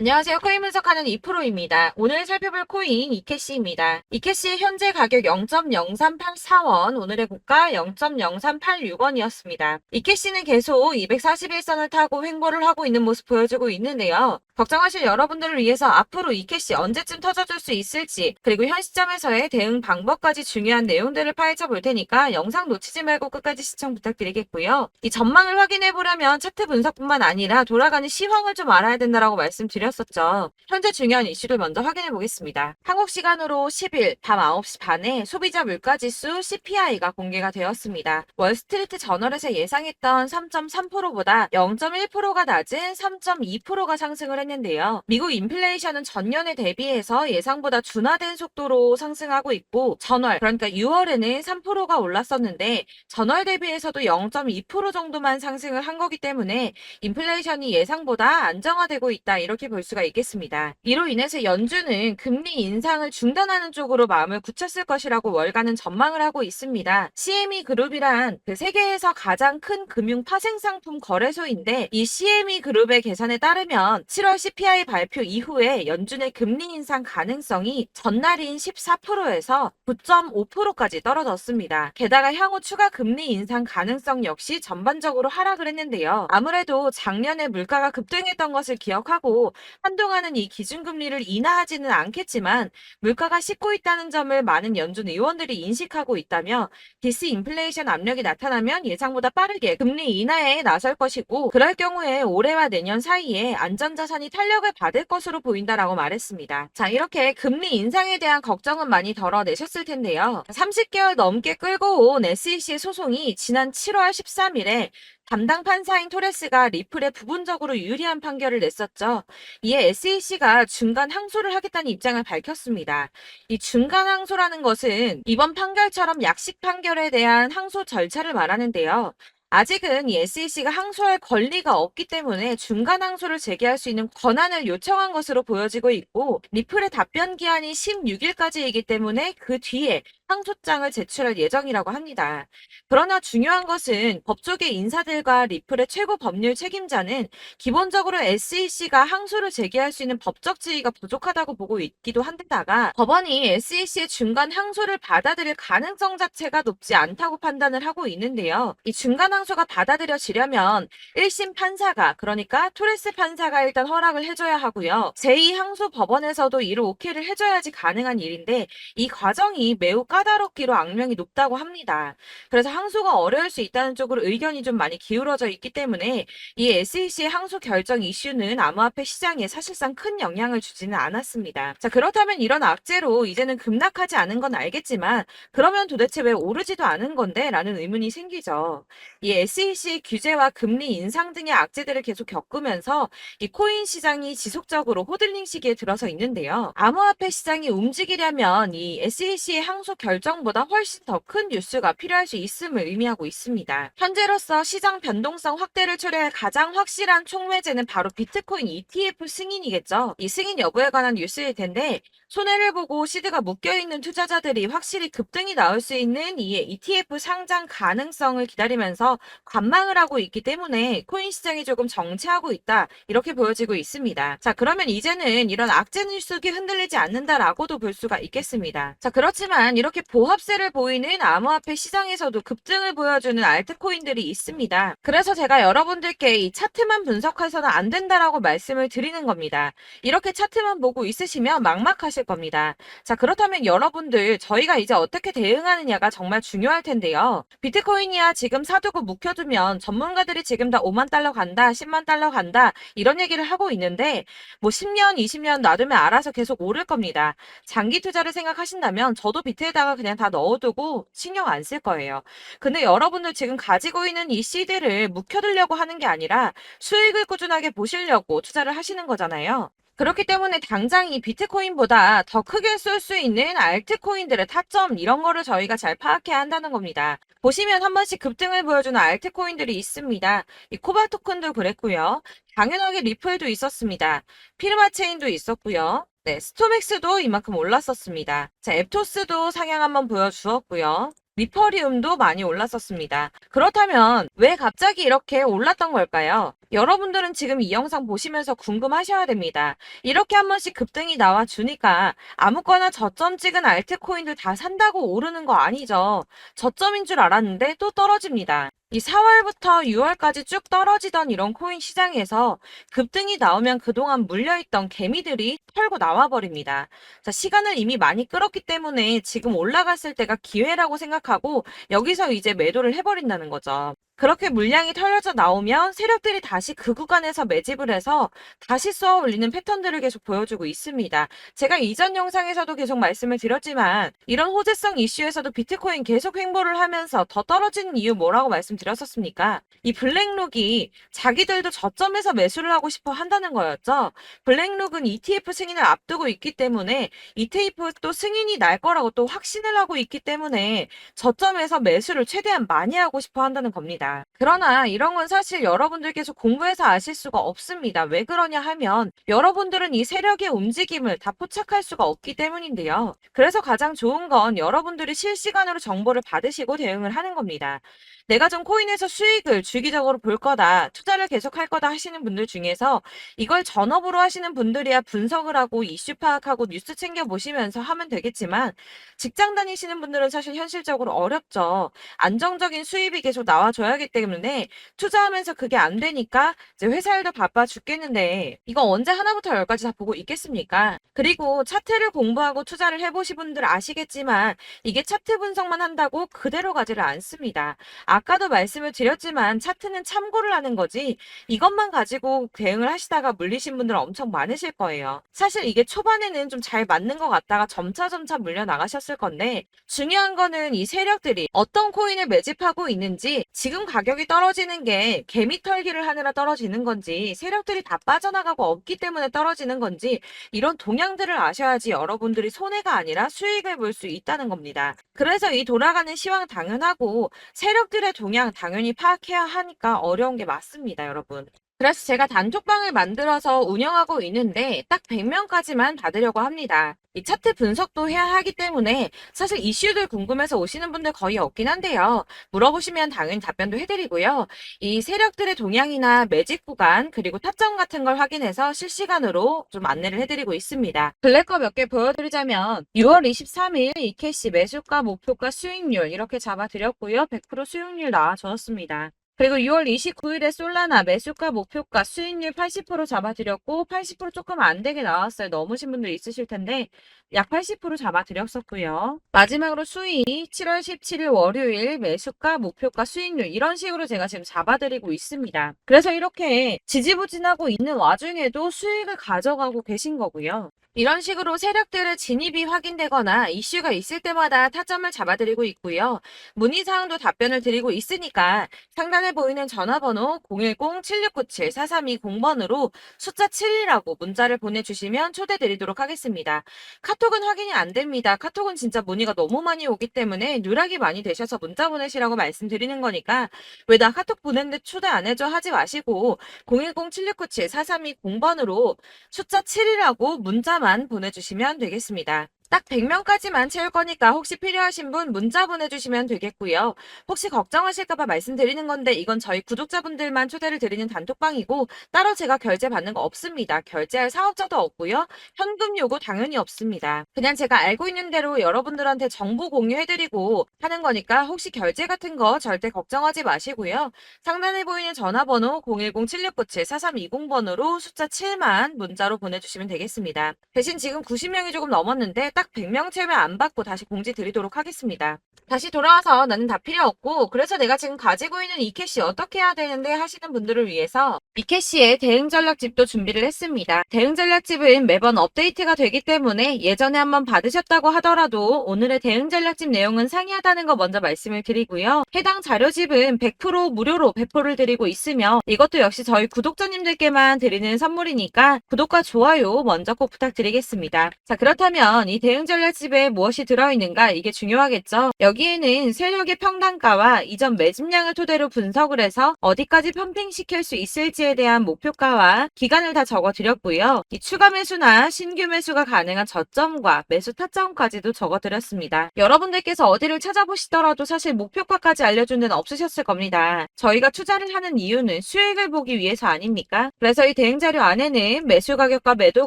안녕하세요. 코인 분석하는 이프로입니다. 오늘 살펴볼 코인 이캐시입니다. 이캐시 현재 가격 0.0384원, 오늘의 고가 0.0386원이었습니다. 이캐시는 계속 241선을 타고 횡보를 하고 있는 모습 보여주고 있는데요. 걱정하실 여러분들을 위해서 앞으로 이캐시 언제쯤 터져줄 수 있을지, 그리고 현 시점에서의 대응 방법까지 중요한 내용들을 파헤쳐 볼 테니까 영상 놓치지 말고 끝까지 시청 부탁드리겠고요. 이 전망을 확인해 보려면 차트 분석뿐만 아니라 돌아가는 시황을 좀 알아야 된다라고 말씀드렸었죠. 현재 중요한 이슈를 먼저 확인해 보겠습니다. 한국 시간으로 10일 밤 9시 반에 소비자 물가지수 CPI가 공개가 되었습니다. 월스트리트 저널에서 예상했던 3.3%보다 0.1%가 낮은 3.2%가 상승을 했는데요. 미국 인플레이션은 전년에 대비해서 예상보다 둔화된 속도로 상승하고 있고, 전월 그러니까 6월에는 3%가 올랐었는데 전월 대비해서도 0.2% 정도만 상승을 한 거기 때문에 인플레이션이 예상보다 안정화되고 있다, 이렇게 볼 수가 있겠습니다. 이로 인해서 연준은 금리 인상을 중단하는 쪽으로 마음을 굳혔을 것이라고 월가는 전망을 하고 있습니다. CME 그룹이란 그 세계에서 가장 큰 금융 파생상품 거래소인데, 이 CME 그룹의 계산에 따르면 7월 CPI 발표 이후에 연준의 금리 인상 가능성이 전날인 14%에서 9.5%까지 떨어졌습니다. 게다가 향후 추가 금리 인상 가능성 역시 전반적으로 하락을 했는데요. 아무래도 작년에 물가가 급등했던 것을 기억하고 한동안은 이 기준금리를 인하하지는 않겠지만 물가가 씻고 있다는 점을 많은 연준 의원들이 인식하고 있다며, 디스인플레이션 압력이 나타나면 예상보다 빠르게 금리 인하에 나설 것이고, 그럴 경우에 올해와 내년 사이에 안전자산이 탄력을 받을 것으로 보인다라고 말했습니다. 자, 이렇게 금리 인상에 대한 걱정은 많이 덜어내셨을 텐데요. 30개월 넘게 끌고 온 SEC 소송이 지난 7월 13일에 담당 판사인 토레스가 리플에 부분적으로 유리한 판결을 냈었죠. 이에 SEC가 중간 항소를 하겠다는 입장을 밝혔습니다. 이 중간 항소라는 것은 이번 판결처럼 약식 판결에 대한 항소 절차를 말하는데요. 아직은 이 SEC가 항소할 권리가 없기 때문에 중간 항소를 제기할 수 있는 권한을 요청한 것으로 보여지고 있고, 리플의 답변 기한이 16일까지이기 때문에 그 뒤에 항소장을 제출할 예정이라고 합니다. 그러나 중요한 것은 법조계 인사들과 리플의 최고 법률 책임자는 기본적으로 SEC가 항소를 제기할 수 있는 법적 지위가 부족하다고 보고 있기도 한데다가, 법원이 SEC의 중간 항소를 받아들일 가능성 자체가 높지 않다고 판단을 하고 있는데요. 이 중간 항소가 받아들여지려면 1심 판사가, 그러니까 토레스 판사가 일단 허락을 해줘야 하고요. 제2항소 법원에서도 이를 오케이를 해줘야지 가능한 일인데, 이 과정이 매우 까다롭기로 악명이 높다고 합니다. 그래서 항소가 어려울 수 있다는 쪽으로 의견이 좀 많이 기울어져 있기 때문에 이 SEC의 항소 결정 이슈는 암호화폐 시장에 사실상 큰 영향을 주지는 않았습니다. 자, 그렇다면 이런 악재로 이제는 급락하지 않은 건 알겠지만, 그러면 도대체 왜 오르지도 않은 건데? 라는 의문이 생기죠. 이 SEC 규제와 금리 인상 등의 악재들을 계속 겪으면서 이 코인 시장이 지속적으로 호들링 시기에 들어서 있는데요. 암호화폐 시장이 움직이려면 이 SEC의 항소 결정보다 훨씬 더 큰 뉴스가 필요할 수 있음을 의미하고 있습니다. 현재로서 시장 변동성 확대를 초래할 가장 확실한 촉매제는 바로 비트코인 ETF 승인이겠죠. 이 승인 여부에 관한 뉴스일 텐데, 손해를 보고 시드가 묶여있는 투자자들이 확실히 급등이 나올 수 있는 이 ETF 상장 가능성을 기다리면서 관망을 하고 있기 때문에 코인 시장이 조금 정체하고 있다, 이렇게 보여지고 있습니다. 자, 그러면 이제는 이런 악재 뉴스가 흔들리지 않는다라고도 볼 수가 있겠습니다. 자, 그렇지만 이렇게 보합세를 보이는 암호화폐 시장에서도 급등을 보여주는 알트코인들이 있습니다. 그래서 제가 여러분들께 이 차트만 분석해서는 안 된다라고 말씀을 드리는 겁니다. 이렇게 차트만 보고 있으시면 막막하실 겁니다. 자, 그렇다면 여러분들, 저희가 이제 어떻게 대응하느냐가 정말 중요할 텐데요. 비트코인이야 지금 사두고 묵혀두면 전문가들이 지금 다 5만 달러 간다, 10만 달러 간다, 이런 얘기를 하고 있는데, 뭐 10년, 20년 놔두면 알아서 계속 오를 겁니다. 장기 투자를 생각하신다면 저도 비트에다가 그냥 다 넣어두고 신경 안 쓸 거예요. 근데 여러분들 지금 가지고 있는 이 시드를 묵혀두려고 하는 게 아니라 수익을 꾸준하게 보시려고 투자를 하시는 거잖아요. 그렇기 때문에 당장 이 비트코인보다 더 크게 쏠 수 있는 알트코인들의 타점, 이런 거를 저희가 잘 파악해야 한다는 겁니다. 보시면 한 번씩 급등을 보여주는 알트코인들이 있습니다. 이 코바 토큰도 그랬고요. 당연하게 리플도 있었습니다. 피르마체인도 있었고요. 네, 스토맥스도 이만큼 올랐었습니다. 자, 앱토스도 상향 한번 보여주었고요. 리퍼리움도 많이 올랐었습니다. 그렇다면 왜 갑자기 이렇게 올랐던 걸까요? 여러분들은 지금 이 영상 보시면서 궁금하셔야 됩니다. 이렇게 한 번씩 급등이 나와 주니까 아무거나 저점 찍은 알트코인들 다 산다고 오르는 거 아니죠. 저점인 줄 알았는데 또 떨어집니다. 이 4월부터 6월까지 쭉 떨어지던 이런 코인 시장에서 급등이 나오면 그동안 물려있던 개미들이 털고 나와버립니다. 자, 시간을 이미 많이 끌었기 때문에 지금 올라갔을 때가 기회라고 생각하고 여기서 이제 매도를 해버린다는 거죠. 그렇게 물량이 털려져 나오면 세력들이 다시 그 구간에서 매집을 해서 다시 쏘아 올리는 패턴들을 계속 보여주고 있습니다. 제가 이전 영상에서도 계속 말씀을 드렸지만 이런 호재성 이슈에서도 비트코인 계속 횡보를 하면서 더 떨어지는 이유 뭐라고 말씀드렸었습니까? 이 블랙록이 자기들도 저점에서 매수를 하고 싶어 한다는 거였죠. 블랙록은 ETF 승인을 앞두고 있기 때문에 ETF도 승인이 날 거라고 또 확신을 하고 있기 때문에 저점에서 매수를 최대한 많이 하고 싶어 한다는 겁니다. 그러나 이런 건 사실 여러분들께서 공부해서 아실 수가 없습니다. 왜 그러냐 하면 여러분들은 이 세력의 움직임을 다 포착할 수가 없기 때문인데요. 그래서 가장 좋은 건 여러분들이 실시간으로 정보를 받으시고 대응을 하는 겁니다. 내가 좀 코인에서 수익을 주기적으로 볼 거다, 투자를 계속 할 거다 하시는 분들 중에서 이걸 전업으로 하시는 분들이야 분석을 하고 이슈 파악하고 뉴스 챙겨보시면서 하면 되겠지만 직장 다니시는 분들은 사실 현실적으로 어렵죠. 안정적인 수입이 계속 나와줘야 하기 때문에 투자하면서 그게 안 되니까 이제 회사 일도 바빠 죽겠는데 이거 언제 하나부터 열까지 다 보고 있겠습니까? 그리고 차트를 공부하고 투자를 해보신 분들 아시겠지만 이게 차트 분석만 한다고 그대로 가지를 않습니다. 아까도 말씀을 드렸지만 차트는 참고를 하는 거지 이것만 가지고 대응을 하시다가 물리신 분들 엄청 많으실 거예요. 사실 이게 초반에는 좀 잘 맞는 것 같다가 점차 물려 나가셨을 건데 중요한 거는 이 세력들이 어떤 코인을 매집하고 있는지 지금 가격이 떨어지는 게 개미 털기를 하느라 떨어지는 건지 세력들이 다 빠져나가고 없기 때문에 떨어지는 건지 이런 동향들을 아셔야지 여러분들이 손해가 아니라 수익을 볼 수 있다는 겁니다. 그래서 이 돌아가는 시황 당연하고 세력들의 동향 당연히 파악해야 하니까 어려운 게 맞습니다, 여러분. 그래서 제가 단톡방을 만들어서 운영하고 있는데 딱 100명까지만 받으려고 합니다. 이 차트 분석도 해야 하기 때문에 사실 이슈들 궁금해서 오시는 분들 거의 없긴 한데요. 물어보시면 당연히 답변도 해드리고요. 이 세력들의 동향이나 매집 구간 그리고 타점 같은 걸 확인해서 실시간으로 좀 안내를 해드리고 있습니다. 블랙거 몇 개 보여드리자면 6월 23일 이캐시 매수가, 목표가, 수익률 이렇게 잡아드렸고요. 100% 수익률 나와줬습니다. 그리고 6월 29일에 솔라나 매수가, 목표가, 수익률 80% 잡아드렸고 80% 조금 안 되게 나왔어요. 넘으신 분들 있으실 텐데 약 80% 잡아드렸었고요. 마지막으로 수익 7월 17일 월요일 매수가, 목표가, 수익률 이런 식으로 제가 지금 잡아드리고 있습니다. 그래서 이렇게 지지부진하고 있는 와중에도 수익을 가져가고 계신 거고요. 이런 식으로 세력들의 진입이 확인되거나 이슈가 있을 때마다 타점을 잡아드리고 있고요. 문의사항도 답변을 드리고 있으니까 상단에 보이는 전화번호 010-7697-4320번으로 숫자 7이라고 문자를 보내주시면 초대드리도록 하겠습니다. 카톡은 확인이 안 됩니다. 카톡은 진짜 문의가 너무 많이 오기 때문에 누락이 많이 되셔서 문자 보내시라고 말씀드리는 거니까 왜 나 카톡 보냈는데 초대 안 해줘 하지 마시고 010-7697-4320번으로 숫자 7이라고 문자만 보내주시면 되겠습니다. 딱 100명까지만 채울 거니까 혹시 필요하신 분 문자 보내주시면 되겠고요. 혹시 걱정하실까봐 말씀드리는 건데 이건 저희 구독자분들만 초대를 드리는 단톡방이고 따로 제가 결제 받는 거 없습니다. 결제할 사업자도 없고요. 현금 요구 당연히 없습니다. 그냥 제가 알고 있는 대로 여러분들한테 정보 공유해드리고 하는 거니까 혹시 결제 같은 거 절대 걱정하지 마시고요. 상단에 보이는 전화번호 010-7697-4320번으로 숫자 7만 문자로 보내주시면 되겠습니다. 대신 지금 90명이 조금 넘었는데 딱 100명 채우면 안 받고 다시 공지 드리도록 하겠습니다. 다시 돌아와서 나는 다 필요 없고 그래서 내가 지금 가지고 있는 이캐시 어떻게 해야 되는데 하시는 분들을 위해서 이캐시의 대응 전략집도 준비를 했습니다. 대응 전략집은 매번 업데이트가 되기 때문에 예전에 한번 받으셨다고 하더라도 오늘의 대응 전략집 내용은 상이하다는 거 먼저 말씀을 드리고요. 해당 자료집은 100% 무료로 배포를 드리고 있으며 이것도 역시 저희 구독자님들께만 드리는 선물이니까 구독과 좋아요 먼저 꼭 부탁드리겠습니다. 자, 그렇다면 이 대응 전략집에 무엇이 들어있는가 이게 중요하겠죠. 여기에는 세력의 평단가와 이전 매집량을 토대로 분석을 해서 어디까지 펌핑시킬 수 있을지 이케시에 대한 목표가와 기간을 다 적어드렸고요. 이 추가 매수나 신규 매수가 가능한 저점과 매수 타점까지도 적어드렸습니다. 여러분들께서 어디를 찾아보시더라도 사실 목표가까지 알려준 데는 없으셨을 겁니다. 저희가 투자를 하는 이유는 수익을 보기 위해서 아닙니까? 그래서 이 대응 자료 안에는 매수 가격과 매도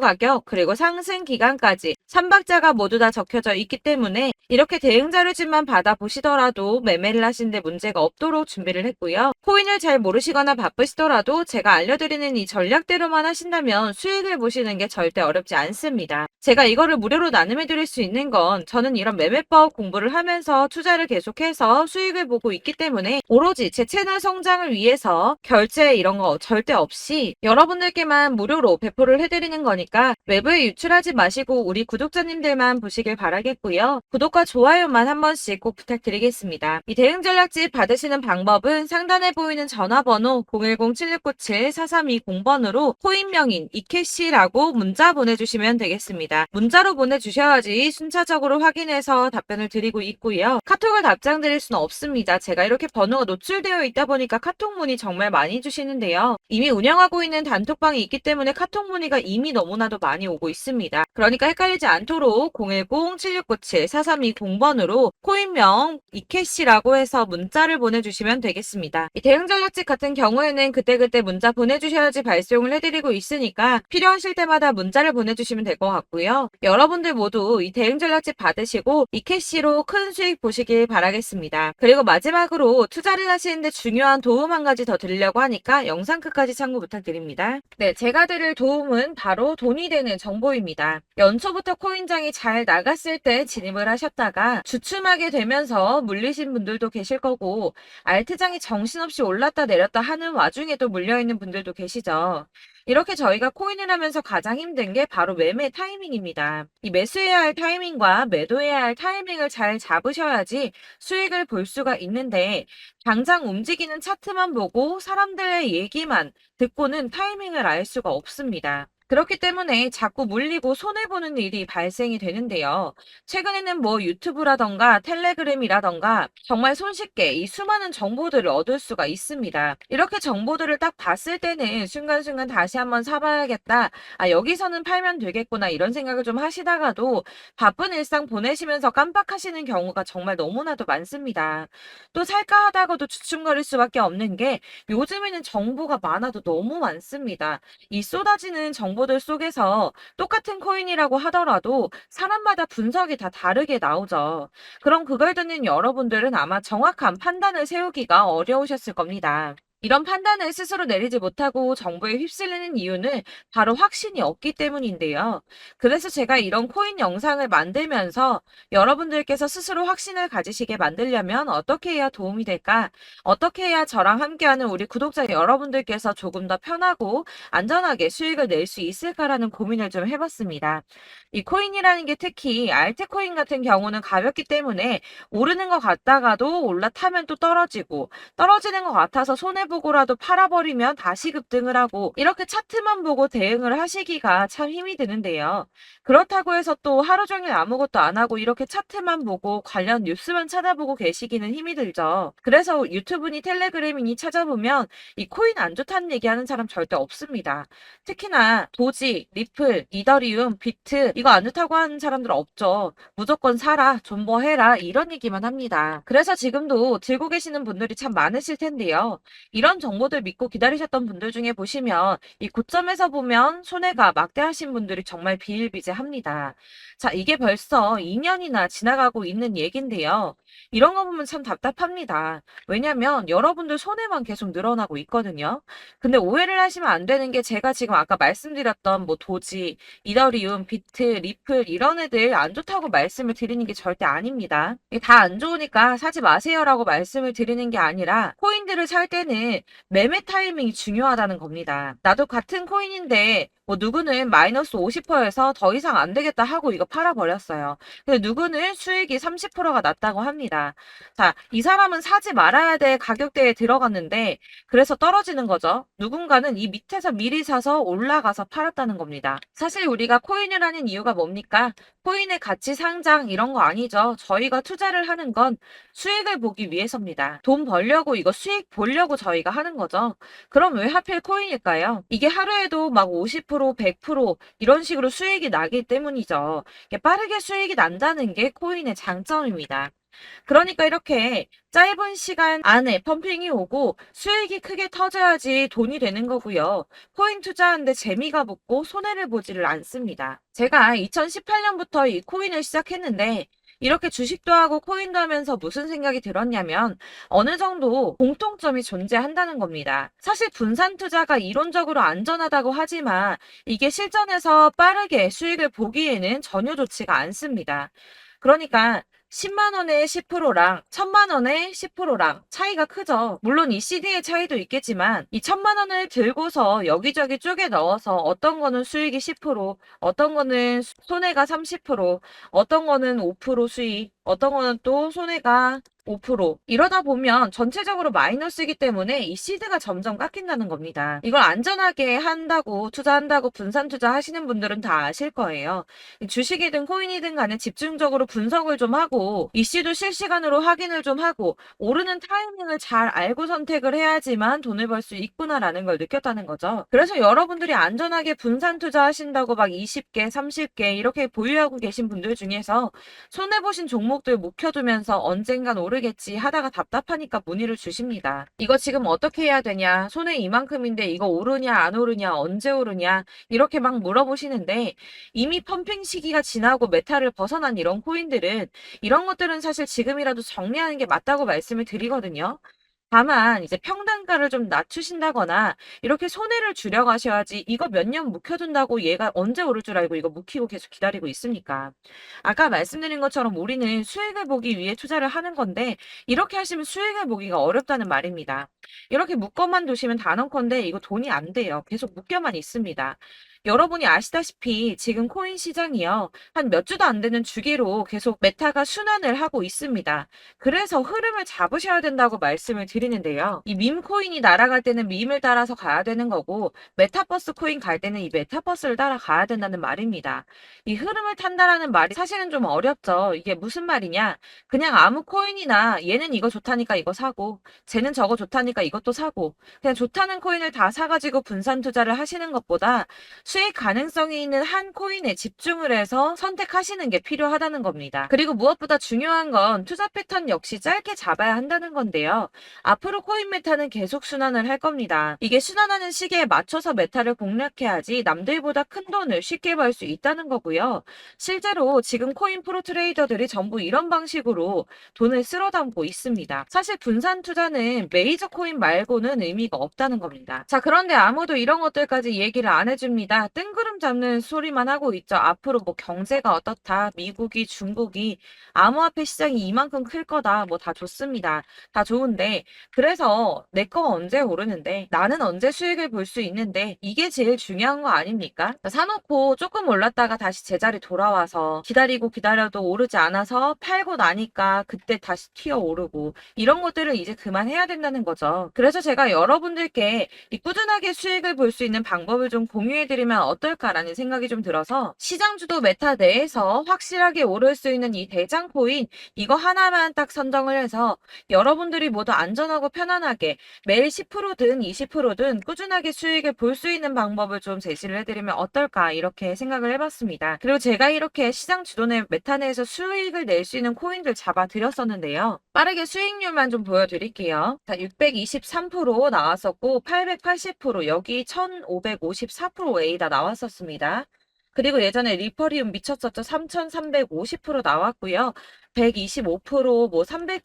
가격 그리고 상승 기간까지 3박자가 모두 다 적혀져 있기 때문에 이렇게 대응 자료집만 받아보시더라도 매매를 하시는데 문제가 없도록 준비를 했고요. 코인을 잘 모르시거나 바쁘시더라도 제가 알려드리는 이 전략대로만 하신다면 수익을 보시는 게 절대 어렵지 않습니다. 제가 이거를 무료로 나눔해드릴 수 있는 건 저는 이런 매매법 공부를 하면서 투자를 계속해서 수익을 보고 있기 때문에 오로지 제 채널 성장을 위해서 결제 이런 거 절대 없이 여러분들께만 무료로 배포를 해드리는 거니까 외부에 유출하지 마시고 우리 구독자님들만 보시길 바라겠고요. 구독과 좋아요만 한 번씩 꼭 부탁드리겠습니다. 이 대응 전략집 받으시는 방법은 상단에 보이는 전화번호 010-7697-4320번으로 코인명인 이케시라고 문자 보내주시면 되겠습니다. 문자로 보내주셔야지 순차적으로 확인해서 답변을 드리고 있고요. 카톡을 답장 드릴 수는 없습니다. 제가 이렇게 번호가 노출되어 있다 보니까 카톡 문의 정말 많이 주시는데요. 이미 운영하고 있는 단톡방이 있기 때문에 카톡 문의가 이미 너무나도 많이 오고 있습니다. 그러니까 헷갈리지 않도록 010-7697-4320번으로 코인명 이케시라고 해서 문자를 보내주시면 되겠습니다. 이 대응 전략집 같은 경우에는 그때그때 문자 보내주셔야지 발송을 해드리고 있으니까 필요하실 때마다 문자를 보내주시면 될 것 같고요. 여러분들 모두 이 대응 전략집 받으시고 이케시로 큰 수익 보시길 바라겠습니다. 그리고 마지막으로 투자를 하시는데 중요한 도움 한 가지 더 드리려고 하니까 영상 끝까지 참고 부탁드립니다. 네, 제가 드릴 도움은 바로 돈이 되는 정보입니다. 연초부터 코인장이 잘 나갔을 때 진입을 하셨다가 주춤하게 되면서 물리신 분들도 계실 거고 알트장이 정신없이 올랐다 내렸다 하는 와중에도 물려있는 분들도 계시죠. 이렇게 저희가 코인을 하면서 가장 힘든 게 바로 매매 타이밍입니다. 이 매수해야 할 타이밍과 매도해야 할 타이밍을 잘 잡으셔야지 수익을 볼 수가 있는데 당장 움직이는 차트만 보고 사람들의 얘기만 듣고는 타이밍을 알 수가 없습니다. 그렇기 때문에 자꾸 물리고 손해보는 일이 발생이 되는데요. 최근에는 뭐 유튜브라던가 텔레그램이라던가 정말 손쉽게 이 수많은 정보들을 얻을 수가 있습니다. 이렇게 정보들을 딱 봤을 때는 순간순간 다시 한번 사봐야겠다. 아, 여기서는 팔면 되겠구나. 이런 생각을 좀 하시다가도 바쁜 일상 보내시면서 깜빡하시는 경우가 정말 너무나도 많습니다. 또 살까 하다가도 주춤거릴 수밖에 없는 게 요즘에는 정보가 많아도 너무 많습니다. 이 쏟아지는 정보들 속에서 똑같은 코인이라고 하더라도 사람마다 분석이 다 다르게 나오죠. 그럼 그걸 듣는 여러분들은 아마 정확한 판단을 세우기가 어려우셨을 겁니다. 이런 판단을 스스로 내리지 못하고 정보에 휩쓸리는 이유는 바로 확신이 없기 때문인데요. 그래서 제가 이런 코인 영상을 만들면서 여러분들께서 스스로 확신을 가지시게 만들려면 어떻게 해야 도움이 될까? 어떻게 해야 저랑 함께하는 우리 구독자 여러분들께서 조금 더 편하고 안전하게 수익을 낼 수 있을까라는 고민을 좀 해봤습니다. 이 코인이라는 게 특히 알트코인 같은 경우는 가볍기 때문에 오르는 것 같다가도 올라타면 또 떨어지고 떨어지는 것 같아서 손해보고라도 팔아버리면 다시 급등을 하고 이렇게 차트만 보고 대응을 하시기가 참 힘이 드는데요. 그렇다고 해서 또 하루 종일 아무것도 안 하고 이렇게 차트만 보고 관련 뉴스만 찾아보고 계시기는 힘이 들죠. 그래서 유튜브니 텔레그램이니 찾아보면 이 코인 안 좋다는 얘기하는 사람 절대 없습니다. 특히나 도지, 리플, 이더리움, 비트 이거 안 좋다고 하는 사람들 없죠. 무조건 사라, 존버해라 이런 얘기만 합니다. 그래서 지금도 들고 계시는 분들이 참 많으실 텐데요. 이런 정보들 믿고 기다리셨던 분들 중에 보시면 이 고점에서 보면 손해가 막대하신 분들이 정말 비일비재합니다. 자, 이게 벌써 2년이나 지나가고 있는 얘긴데요. 이런 거 보면 참 답답합니다. 왜냐면 여러분들 손해만 계속 늘어나고 있거든요. 근데 오해를 하시면 안 되는 게 제가 지금 아까 말씀드렸던 뭐 도지, 이더리움, 비트, 리플 이런 애들 안 좋다고 말씀을 드리는 게 절대 아닙니다. 이게 다 안 좋으니까 사지 마세요라고 말씀을 드리는 게 아니라 코인들을 살 때는 매매 타이밍이 중요하다는 겁니다. 나도 같은 코인인데 뭐 누구는 마이너스 50%에서 더 이상 안 되겠다 하고 이거 팔아버렸어요. 근데 누구는 수익이 30%가 났다고 합니다. 자, 이 사람은 사지 말아야 될 가격대에 들어갔는데 그래서 떨어지는 거죠. 누군가는 이 밑에서 미리 사서 올라가서 팔았다는 겁니다. 사실 우리가 코인을 하는 이유가 뭡니까? 코인의 가치 상장 이런 거 아니죠. 저희가 투자를 하는 건 수익을 보기 위해서입니다. 돈 벌려고 이거 수익 보려고 저희가 저희가 하는 거죠. 그럼 왜 하필 코인일까요? 이게 하루에도 막 50%, 100% 이런 식으로 수익이 나기 때문이죠. 이게 빠르게 수익이 난다는 게 코인의 장점입니다. 그러니까 이렇게 짧은 시간 안에 펌핑이 오고 수익이 크게 터져야지 돈이 되는 거고요. 코인 투자하는데 재미가 붙고 손해를 보지를 않습니다. 제가 2018년부터 이 코인을 시작했는데 이렇게 주식도 하고 코인도 하면서 무슨 생각이 들었냐면 어느 정도 공통점이 존재한다는 겁니다. 사실 분산 투자가 이론적으로 안전하다고 하지만 이게 실전에서 빠르게 수익을 보기에는 전혀 좋지가 않습니다. 그러니까 10만 원에 10%랑 1000만 원에 10%랑 차이가 크죠. 물론 이 CD의 차이도 있겠지만 이 1000만 원을 들고서 여기저기 쪼개 넣어서 어떤 거는 수익이 10%, 어떤 거는 손해가 30%, 어떤 거는 5% 수익, 어떤 거는 또 손해가 5%. 이러다 보면 전체적으로 마이너스이기 때문에 이 시드가 점점 깎인다는 겁니다. 이걸 안전하게 한다고 투자한다고 분산 투자하시는 분들은 다 아실 거예요. 주식이든 코인이든 간에 집중적으로 분석을 좀 하고 이슈도 실시간으로 확인을 좀 하고 오르는 타이밍을 잘 알고 선택을 해야지만 돈을 벌 수 있구나라는 걸 느꼈다는 거죠. 그래서 여러분들이 안전하게 분산 투자하신다고 막 20개, 30개 이렇게 보유하고 계신 분들 중에서 손해보신 종목들 묵혀두면서 언젠간 오르겠지 하다가 답답하니까 문의를 주십니다. 이거 지금 어떻게 해야 되냐? 손해 이만큼인데 이거 오르냐 안 오르냐 언제 오르냐 이렇게 막 물어보시는데 이미 펌핑 시기가 지나고 메타를 벗어난 이런 코인들은 이런 것들은 사실 지금이라도 정리하는 게 맞다고 말씀을 드리거든요. 다만 이제 평단가를 좀 낮추신다거나 이렇게 손해를 줄여가셔야지 이거 몇 년 묵혀둔다고 얘가 언제 오를 줄 알고 이거 묵히고 계속 기다리고 있습니까? 아까 말씀드린 것처럼 우리는 수익을 보기 위해 투자를 하는 건데 이렇게 하시면 수익을 보기가 어렵다는 말입니다. 이렇게 묶어만 두시면 단언컨대 이거 돈이 안 돼요. 계속 묶여만 있습니다. 여러분이 아시다시피 지금 코인 시장이요. 한 몇 주도 안 되는 주기로 계속 메타가 순환을 하고 있습니다. 그래서 흐름을 잡으셔야 된다고 말씀을 드리는데요. 이 밈 코인이 날아갈 때는 밈을 따라서 가야 되는 거고 메타버스 코인 갈 때는 이 메타버스를 따라가야 된다는 말입니다. 이 흐름을 탄다라는 말이 사실은 좀 어렵죠. 이게 무슨 말이냐? 그냥 아무 코인이나 얘는 이거 좋다니까 이거 사고 쟤는 저거 좋다니까 이것도 사고 그냥 좋다는 코인을 다 사가지고 분산 투자를 하시는 것보다 수익 가능성이 있는 한 코인에 집중을 해서 선택하시는 게 필요하다는 겁니다. 그리고 무엇보다 중요한 건 투자 패턴 역시 짧게 잡아야 한다는 건데요. 앞으로 코인 메타는 계속 순환을 할 겁니다. 이게 순환하는 시기에 맞춰서 메타를 공략해야지 남들보다 큰 돈을 쉽게 벌 수 있다는 거고요. 실제로 지금 코인 프로 트레이더들이 전부 이런 방식으로 돈을 쓸어 담고 있습니다. 사실 분산 투자는 메이저 코인 말고는 의미가 없다는 겁니다. 자, 그런데 아무도 이런 것들까지 얘기를 안 해줍니다. 뜬구름 잡는 소리만 하고 있죠. 앞으로 뭐 경제가 어떻다, 미국이, 중국이, 암호화폐 시장이 이만큼 클 거다, 뭐 다 좋습니다. 다 좋은데, 그래서 내 거 언제 오르는데, 나는 언제 수익을 볼 수 있는데, 이게 제일 중요한 거 아닙니까? 사놓고 조금 올랐다가 다시 제자리 돌아와서 기다리고 기다려도 오르지 않아서 팔고 나니까 그때 다시 튀어 오르고, 이런 것들을 이제 그만해야 된다는 거죠. 그래서 제가 여러분들께 이 꾸준하게 수익을 볼 수 있는 방법을 좀 공유해드리면 어떨까라는 생각이 좀 들어서 시장주도 메타 내에서 확실하게 오를 수 있는 이 대장 코인 이거 하나만 딱 선정을 해서 여러분들이 모두 안전하고 편안하게 매일 10%든 20%든 꾸준하게 수익을 볼 수 있는 방법을 좀 제시를 해드리면 어떨까 이렇게 생각을 해봤습니다. 그리고 제가 이렇게 시장 주도내 메타 내에서 수익을 낼 수 있는 코인들 잡아드렸었는데요. 빠르게 수익률만 좀 보여드릴게요. 자, 623% 나왔었고 880% 여기 1554% 다 나왔었습니다. 그리고 예전에 리퍼리움 미쳤었죠. 3350% 나왔고요. 125%, 뭐 300%,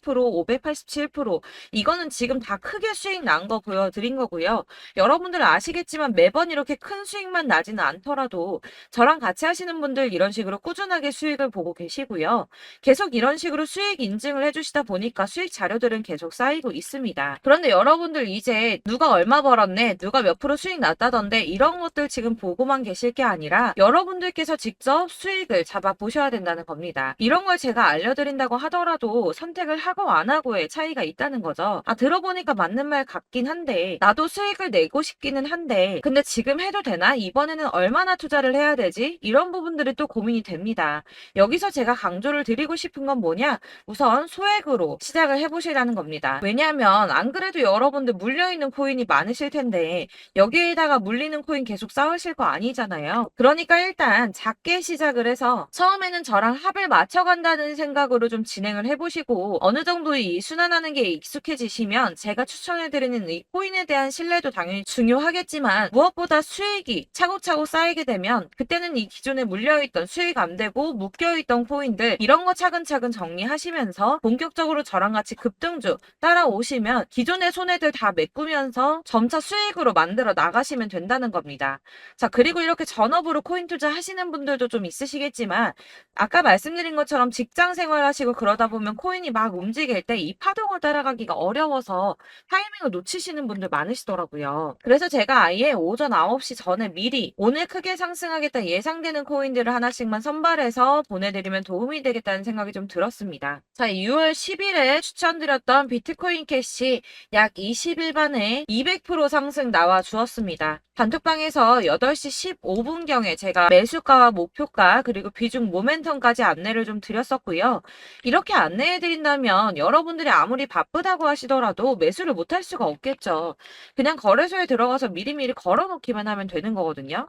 587% 이거는 지금 다 크게 수익 난 거 보여드린 거고요. 여러분들 아시겠지만 매번 이렇게 큰 수익만 나지는 않더라도 저랑 같이 하시는 분들 이런 식으로 꾸준하게 수익을 보고 계시고요. 계속 이런 식으로 수익 인증을 해주시다 보니까 수익 자료들은 계속 쌓이고 있습니다. 그런데 여러분들 이제 누가 얼마 벌었네, 누가 몇 프로 수익 났다던데 이런 것들 지금 보고만 계실 게 아니라 여러분들께서 직접 수익을 잡아 보셔야 된다는 겁니다. 이런 걸 제가 알려드릴 알려드린다고 하더라도 선택을 하고 안 하고의 차이가 있다는 거죠. 들어보니까 맞는 말 같긴 한데 나도 수익을 내고 싶기는 한데 근데 지금 해도 되나? 이번에는 얼마나 투자를 해야 되지? 이런 부분들이 또 고민이 됩니다. 여기서 제가 강조를 드리고 싶은 건 뭐냐? 우선 소액으로 시작을 해보시라는 겁니다. 왜냐하면 안 그래도 여러분들 물려있는 코인이 많으실 텐데 여기에다가 물리는 코인 계속 쌓으실 거 아니잖아요. 그러니까 일단 작게 시작을 해서 처음에는 저랑 합을 맞춰간다는 생각으로 좀 진행을 해보시고 어느 정도 이 순환하는 게 익숙해지시면 제가 추천해드리는 이 코인에 대한 신뢰도 당연히 중요하겠지만 무엇보다 수익이 차곡차곡 쌓이게 되면 그때는 이 기존에 물려있던 수익 안 되고 묶여있던 코인들 이런 거 차근차근 정리하시면서 본격적으로 저랑 같이 급등주 따라오시면 기존의 손해들 다 메꾸면서 점차 수익으로 만들어 나가시면 된다는 겁니다. 자, 그리고 이렇게 전업으로 코인 투자 하시는 분들도 좀 있으시겠지만 아까 말씀드린 것처럼 직장 생활하시고 그러다 보면 코인이 막 움직일 때 이 파동을 따라가기가 어려워서 타이밍을 놓치시는 분들 많으시더라고요. 그래서 제가 아예 오전 9시 전에 미리 오늘 크게 상승하겠다 예상되는 코인들을 하나씩만 선발해서 보내드리면 도움이 되겠다는 생각이 좀 들었습니다. 자, 6월 10일에 추천드렸던 비트코인 캐시 약 20일 만에 200% 상승 나와 주었습니다. 단톡방에서 8시 15분경에 제가 매수가와 목표가 그리고 비중 모멘텀까지 안내를 좀 드렸었고요. 이렇게 안내해드린다면 여러분들이 아무리 바쁘다고 하시더라도 매수를 못할 수가 없겠죠. 그냥 거래소에 들어가서 미리미리 걸어놓기만 하면 되는 거거든요.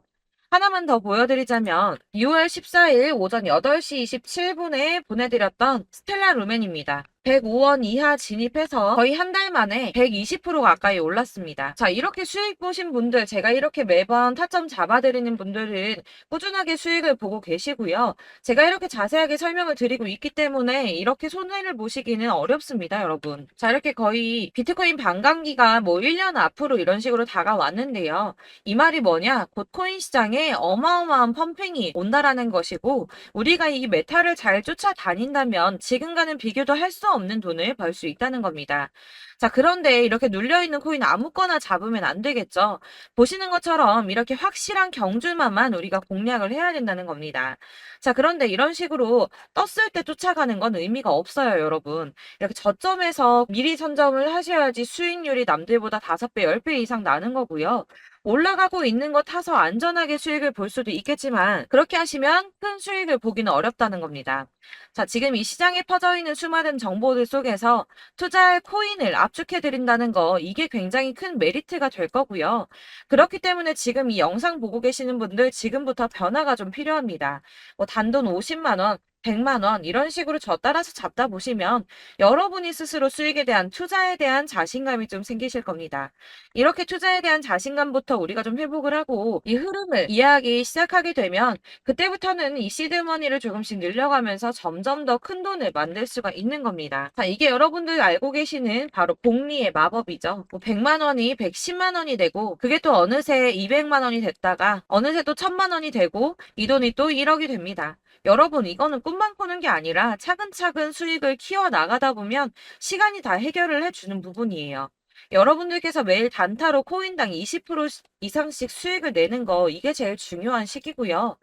하나만 더 보여드리자면 6월 14일 오전 8시 27분에 보내드렸던 스텔라 루멘입니다. 105원 이하 진입해서 거의 한 달 만에 120% 가까이 올랐습니다. 자, 이렇게 수익 보신 분들, 제가 이렇게 매번 타점 잡아드리는 분들은 꾸준하게 수익을 보고 계시고요. 제가 이렇게 자세하게 설명을 드리고 있기 때문에 이렇게 손해를 보시기는 어렵습니다, 여러분. 자, 이렇게 거의 비트코인 반감기가 뭐 1년 앞으로 이런 식으로 다가왔는데요. 이 말이 뭐냐? 곧 코인 시장에 어마어마한 펌핑이 온다라는 것이고 우리가 이 메타를 잘 쫓아다닌다면 지금과는 비교도 할 수 없는 돈을 벌 수 있다는 겁니다. 자, 그런데 이렇게 눌려있는 코인 아무거나 잡으면 안 되겠죠. 보시는 것처럼 이렇게 확실한 경주만만 우리가 공략을 해야 된다는 겁니다. 자, 그런데 이런 식으로 떴을 때 쫓아가는 건 의미가 없어요, 여러분. 이렇게 저점에서 미리 선점을 하셔야지 수익률이 남들보다 5배, 10배 이상 나는 거고요. 올라가고 있는 거 타서 안전하게 수익을 볼 수도 있겠지만 그렇게 하시면 큰 수익을 보기는 어렵다는 겁니다. 자, 지금 이 시장에 퍼져 있는 수많은 정보들 속에서 투자할 코인을 압축해 드린다는 거 이게 굉장히 큰 메리트가 될 거고요. 그렇기 때문에 지금 이 영상 보고 계시는 분들 지금부터 변화가 좀 필요합니다. 뭐 단돈 50만 원, 100만 원 이런 식으로 저 따라서 잡다 보시면 여러분이 스스로 수익에 대한 투자에 대한 자신감이 좀 생기실 겁니다. 이렇게 투자에 대한 자신감부터 우리가 좀 회복을 하고 이 흐름을 이해하기 시작하게 되면 그때부터는 이 시드머니를 조금씩 늘려가면서 점점 더 큰 돈을 만들 수가 있는 겁니다. 자, 이게 여러분들 알고 계시는 바로 복리의 마법이죠. 뭐 100만 원이 110만 원이 되고 그게 또 어느새 200만 원이 됐다가 어느새 또 1000만 원이 되고 이 돈이 또 1억이 됩니다. 여러분, 이거는 꿈만 꾸는 게 아니라 차근차근 수익을 키워 나가다 보면 시간이 다 해결을 해주는 부분이에요. 여러분들께서 매일 단타로 코인당 20% 이상씩 수익을 내는 거 이게 제일 중요한 시기고요.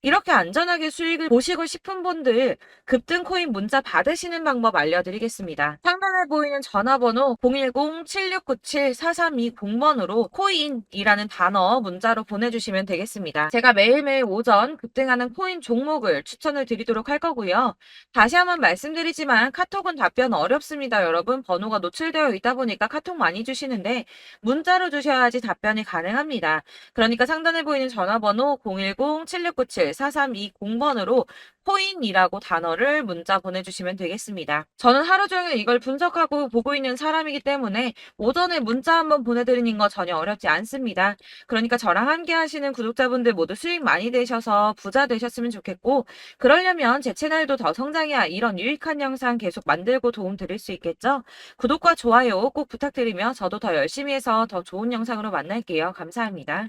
이렇게 안전하게 수익을 보시고 싶은 분들 급등 코인 문자 받으시는 방법 알려드리겠습니다. 상단에 보이는 전화번호 010-7697-4320번으로 코인이라는 단어 문자로 보내주시면 되겠습니다. 제가 매일매일 오전 급등하는 코인 종목을 추천을 드리도록 할 거고요. 다시 한번 말씀드리지만 카톡은 답변 어렵습니다. 여러분, 번호가 노출되어 있다 보니까 카톡 많이 주시는데 문자로 주셔야지 답변이 가능합니다. 그러니까 상단에 보이는 전화번호 010-7697-4320번으로 코인이라고 단어를 문자 보내주시면 되겠습니다. 저는 하루 종일 이걸 분석하고 보고 있는 사람이기 때문에 오전에 문자 한번 보내드리는 거 전혀 어렵지 않습니다. 그러니까 저랑 함께 하시는 구독자분들 모두 수익 많이 되셔서 부자 되셨으면 좋겠고 그러려면 제 채널도 더 성장해야 이런 유익한 영상 계속 만들고 도움 드릴 수 있겠죠? 구독과 좋아요 꼭 부탁드리며 저도 더 열심히 해서 더 좋은 영상으로 만날게요. 감사합니다.